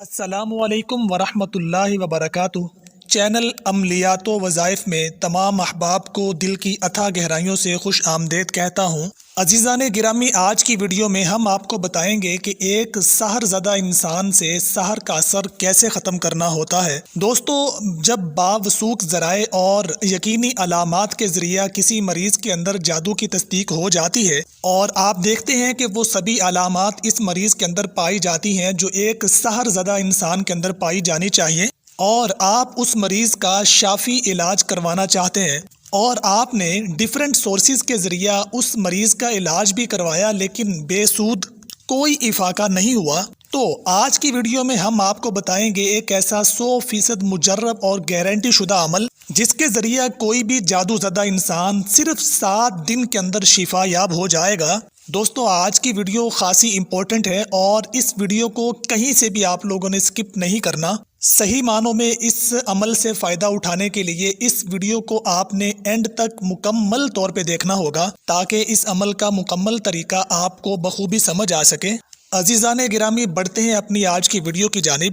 السلام علیکم ورحمۃ اللہ وبرکاتہ۔ چینل عملیات و وظائف میں تمام احباب کو دل کی اتھا گہرائیوں سے خوش آمدید کہتا ہوں۔ عزیزان گرامی، آج کی ویڈیو میں ہم آپ کو بتائیں گے کہ ایک سحر زدہ انسان سے سحر کا اثر کیسے ختم کرنا ہوتا ہے۔ دوستو، جب باوثوق ذرائع اور یقینی علامات کے ذریعہ کسی مریض کے اندر جادو کی تصدیق ہو جاتی ہے اور آپ دیکھتے ہیں کہ وہ سبھی علامات اس مریض کے اندر پائی جاتی ہیں جو ایک سحر زدہ انسان کے اندر پائی جانی چاہیے، اور آپ اس مریض کا شافی علاج کروانا چاہتے ہیں اور آپ نے ڈیفرنٹ سورسز کے ذریعہ اس مریض کا علاج بھی کروایا لیکن بے سود کوئی افاقہ نہیں ہوا، تو آج کی ویڈیو میں ہم آپ کو بتائیں گے ایک ایسا 100% مجرب اور گارنٹی شدہ عمل جس کے ذریعہ کوئی بھی جادو زدہ انسان صرف 7 دن کے اندر شفا یاب ہو جائے گا۔ دوستو، آج کی ویڈیو خاصی امپورٹنٹ ہے اور اس ویڈیو کو کہیں سے بھی آپ لوگوں نے سکپ نہیں کرنا۔ صحیح معنوں میں اس عمل سے فائدہ اٹھانے کے لیے اس ویڈیو کو آپ نے اینڈ تک مکمل طور پہ دیکھنا ہوگا تاکہ اس عمل کا مکمل طریقہ آپ کو بخوبی سمجھ آ سکے۔ عزیزان گرامی، بڑھتے ہیں اپنی آج کی ویڈیو کی جانب۔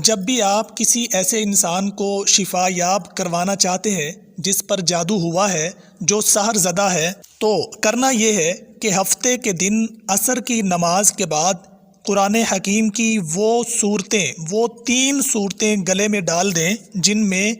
جب بھی آپ کسی ایسے انسان کو شفا یاب کروانا چاہتے ہیں جس پر جادو ہوا ہے، جو سحر زدہ ہے، تو کرنا یہ ہے کہ ہفتے کے دن عصر کی نماز کے بعد قرآن حکیم کی وہ 3 صورتیں گلے میں ڈال دیں جن میں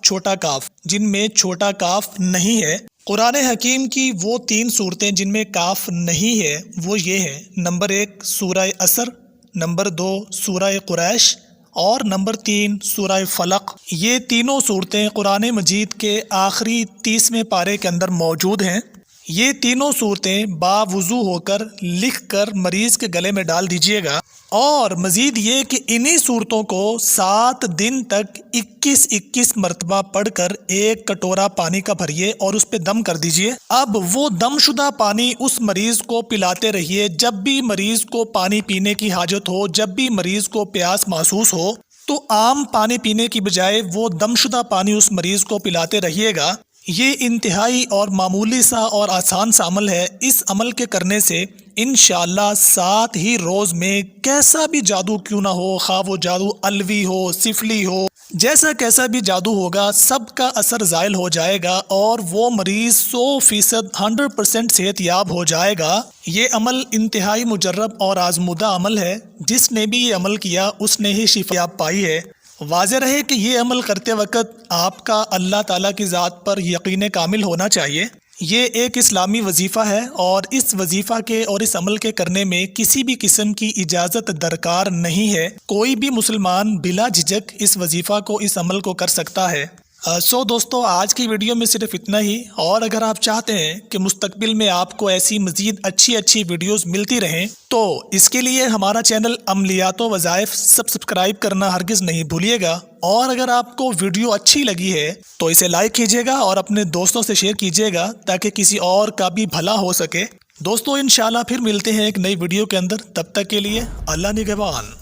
چھوٹا کاف نہیں ہے۔ قرآن حکیم کی وہ 3 صورتیں جن میں کاف نہیں ہے وہ یہ ہیں: نمبر 1 سورہ عصر، نمبر 2 سورہ قریش، اور نمبر 3 سورہ فلق۔ یہ تینوں صورتیں قرآن مجید کے آخری 30ویں پارے کے اندر موجود ہیں۔ یہ تینوں صورتیں باوضو ہو کر لکھ کر مریض کے گلے میں ڈال دیجئے گا، اور مزید یہ کہ انہی صورتوں کو 7 دن تک 21 مرتبہ پڑھ کر ایک کٹورا پانی کا بھریے اور اس پہ دم کر دیجئے۔ اب وہ دم شدہ پانی اس مریض کو پلاتے رہیے۔ جب بھی مریض کو پانی پینے کی حاجت ہو، جب بھی مریض کو پیاس محسوس ہو، تو عام پانی پینے کی بجائے وہ دم شدہ پانی اس مریض کو پلاتے رہیے گا۔ یہ انتہائی اور معمولی سا اور آسان سا عمل ہے۔ اس عمل کے کرنے سے انشاءاللہ 7 ہی روز میں کیسا بھی جادو کیوں نہ ہو، خواہ وہ جادو الوی ہو، سفلی ہو، جیسا کیسا بھی جادو ہوگا، سب کا اثر زائل ہو جائے گا اور وہ مریض 100% صحت یاب ہو جائے گا۔ یہ عمل انتہائی مجرب اور آزمودہ عمل ہے۔ جس نے بھی یہ عمل کیا اس نے ہی شفا یاب پائی ہے۔ واضح رہے کہ یہ عمل کرتے وقت آپ کا اللہ تعالیٰ کی ذات پر یقین کامل ہونا چاہیے۔ یہ ایک اسلامی وظیفہ ہے اور اس وظیفہ کے اور اس عمل کے کرنے میں کسی بھی قسم کی اجازت درکار نہیں ہے۔ کوئی بھی مسلمان بلا جھجک اس وظیفہ کو، اس عمل کو کر سکتا ہے۔ دوستو، آج کی ویڈیو میں صرف اتنا ہی، اور اگر آپ چاہتے ہیں کہ مستقبل میں آپ کو ایسی مزید اچھی ویڈیوز ملتی رہیں تو اس کے لیے ہمارا چینل عملیات و وظائف سبسکرائب کرنا ہرگز نہیں بھولیے گا، اور اگر آپ کو ویڈیو اچھی لگی ہے تو اسے لائک کیجیے گا اور اپنے دوستوں سے شیئر کیجیے گا تاکہ کسی اور کا بھی بھلا ہو سکے۔ دوستو، انشاءاللہ پھر ملتے ہیں ایک نئی ویڈیو کے اندر، تب تک کے لیے اللہ نگہبان۔